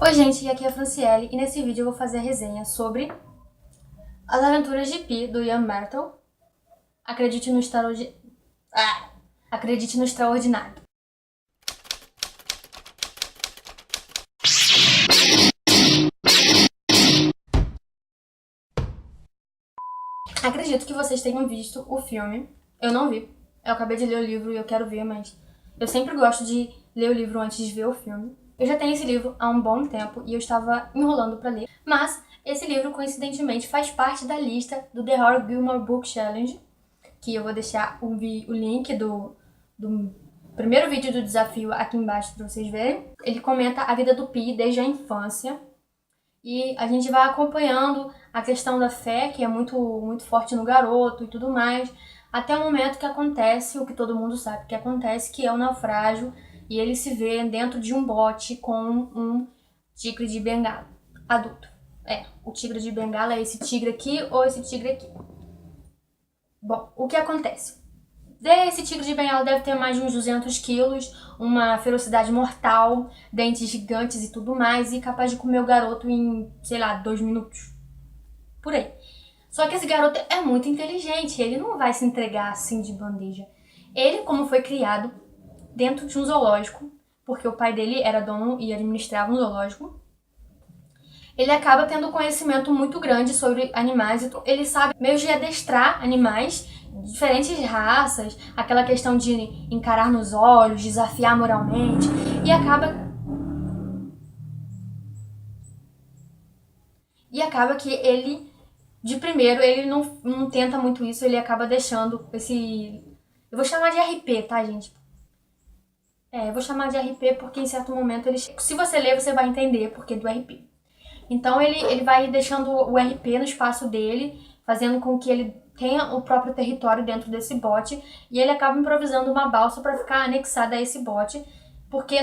Oi gente, aqui é a Franciele e nesse vídeo eu vou fazer a resenha sobre As Aventuras de Pi, do Ian Martel. Acredite no Acredite no extraordinário. Acredito que vocês tenham visto o filme. Eu não vi. Eu acabei de ler o livro e eu quero ver, mas eu sempre gosto de ler o livro antes de ver o filme. Eu já tenho esse livro há um bom tempo e eu estava enrolando pra ler, mas esse livro, coincidentemente, faz parte da lista do The Horror Gilmore Book Challenge, que eu vou deixar o link do primeiro vídeo do desafio aqui embaixo para vocês verem. Ele comenta a vida do Pi desde a infância e a gente vai acompanhando a questão da fé, que é muito forte no garoto e tudo mais, até o momento que acontece o que todo mundo sabe que acontece, que é o naufrágio, e ele se vê dentro de um bote com um tigre de bengala adulto. O tigre de bengala é esse tigre aqui ou esse tigre aqui. Bom, o que acontece? Esse tigre de bengala deve ter mais de uns 200 quilos, uma ferocidade mortal, dentes gigantes e tudo mais, e capaz de comer o garoto em, sei lá, 2 minutos. Por aí. Só que esse garoto é muito inteligente, ele não vai se entregar assim de bandeja. Ele, como foi criado dentro de um zoológico, porque o pai dele era dono e administrava um zoológico, ele acaba tendo conhecimento muito grande sobre animais. Ele sabe meio de adestrar animais, diferentes raças, aquela questão de encarar nos olhos, desafiar moralmente, e acaba que ele, de primeiro, ele não tenta muito isso, ele acaba deixando esse... Eu vou chamar de RP, tá, gente? Eu vou chamar de RP porque em certo momento eles... Se você ler, você vai entender o porquê do RP. Então ele vai deixando o RP no espaço dele, fazendo com que ele tenha o próprio território dentro desse bote, e ele acaba improvisando uma balsa para ficar anexada a esse bote, porque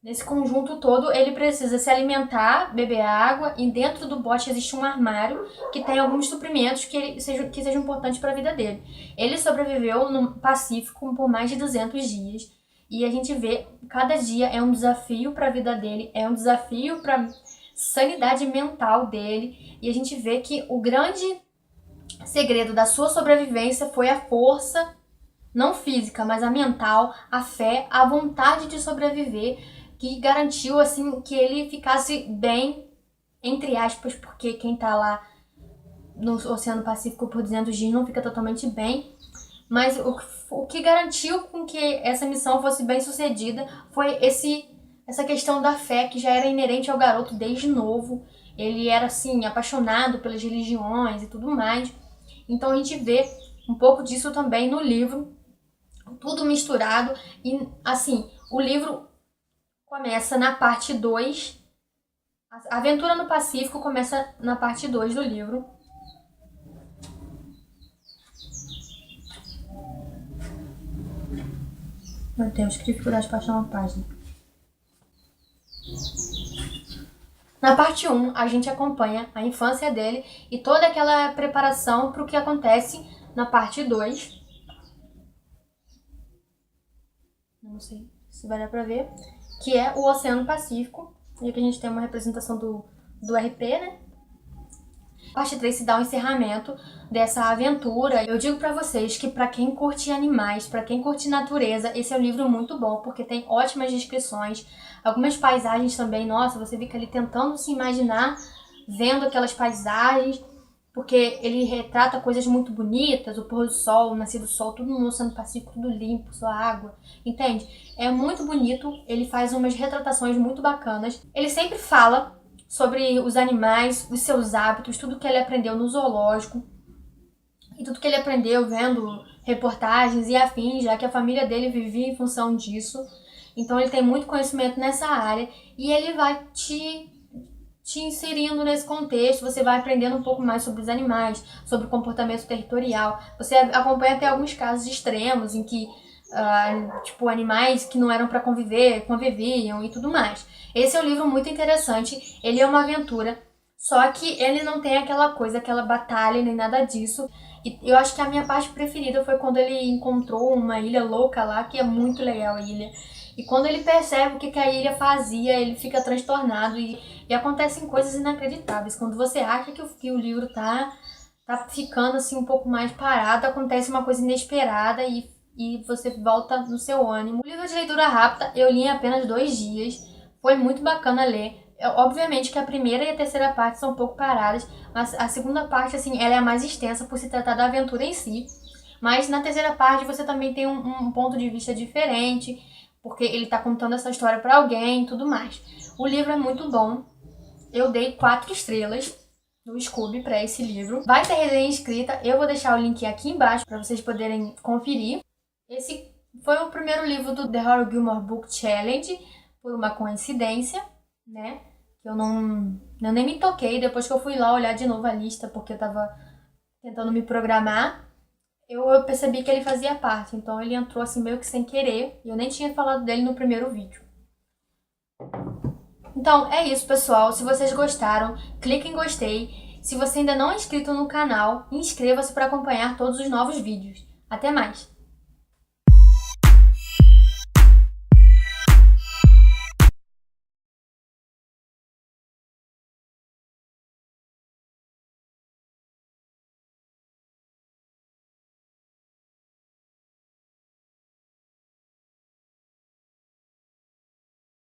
nesse conjunto todo ele precisa se alimentar, beber água, e dentro do bote existe um armário que tem alguns suprimentos que sejam importantes para a vida dele. Ele sobreviveu no Pacífico por mais de 200 dias, e a gente vê, cada dia é um desafio para a vida dele, é um desafio para a sanidade mental dele, e a gente vê que o grande segredo da sua sobrevivência foi a força, não física, mas a mental, a fé, a vontade de sobreviver, que garantiu assim que ele ficasse bem, entre aspas, porque quem tá lá no Oceano Pacífico por 200 dias não fica totalmente bem. Mas o que garantiu com que essa missão fosse bem sucedida foi essa questão da fé, que já era inerente ao garoto desde novo. Ele era, assim, apaixonado pelas religiões e tudo mais. Então a gente vê um pouco disso também no livro, tudo misturado. E, assim, o livro começa na parte 2. A Aventura no Pacífico começa na parte 2 do livro. Meu Deus, que dificuldade para achar uma página. Na parte 1, a gente acompanha a infância dele e toda aquela preparação para o que acontece na parte 2. Não sei se vai dar para ver. Que é o Oceano Pacífico. E aqui a gente tem uma representação do RP, né? Parte 3 se dá o encerramento dessa aventura. Eu digo pra vocês que pra quem curte animais, pra quem curte natureza, esse é um livro muito bom, porque tem ótimas descrições, algumas paisagens também. Nossa, você fica ali tentando se imaginar vendo aquelas paisagens, porque ele retrata coisas muito bonitas, o pôr do sol, o nascer do sol, tudo no Oceano Pacífico, tudo limpo, só água, entende? É muito bonito, ele faz umas retratações muito bacanas. Ele sempre fala sobre os animais, os seus hábitos, tudo que ele aprendeu no zoológico e tudo que ele aprendeu vendo reportagens e afins, já que a família dele vivia em função disso. Então ele tem muito conhecimento nessa área e ele vai te inserindo nesse contexto. Você vai aprendendo um pouco mais sobre os animais, sobre o comportamento territorial. Você acompanha até alguns casos extremos em que animais que não eram para conviver, conviviam e tudo mais. Esse é um livro muito interessante, ele é uma aventura, só que ele não tem aquela coisa, aquela batalha, nem nada disso. E eu acho que a minha parte preferida foi quando ele encontrou uma ilha louca lá, que é muito legal a ilha. E quando ele percebe o que a ilha fazia, ele fica transtornado e acontecem coisas inacreditáveis. Quando você acha que o livro tá ficando assim um pouco mais parado, acontece uma coisa inesperada e você volta no seu ânimo. O livro de leitura rápida eu li em apenas 2 dias, foi muito bacana ler. Obviamente que a primeira e a terceira parte são um pouco paradas, mas a segunda parte, assim, ela é a mais extensa por se tratar da aventura em si. Mas na terceira parte você também tem um ponto de vista diferente, porque ele tá contando essa história pra alguém e tudo mais. O livro é muito bom. Eu dei 4 estrelas no Scooby pra esse livro. Vai ter resenha escrita, eu vou deixar o link aqui embaixo pra vocês poderem conferir. Esse foi o primeiro livro do The Harold Gilmore Book Challenge, por uma coincidência, né? Eu nem me toquei depois que eu fui lá olhar de novo a lista, porque eu tava tentando me programar. Eu percebi que ele fazia parte, então ele entrou assim meio que sem querer, e eu nem tinha falado dele no primeiro vídeo. Então é isso, pessoal. Se vocês gostaram, clique em gostei. Se você ainda não é inscrito no canal, inscreva-se para acompanhar todos os novos vídeos. Até mais!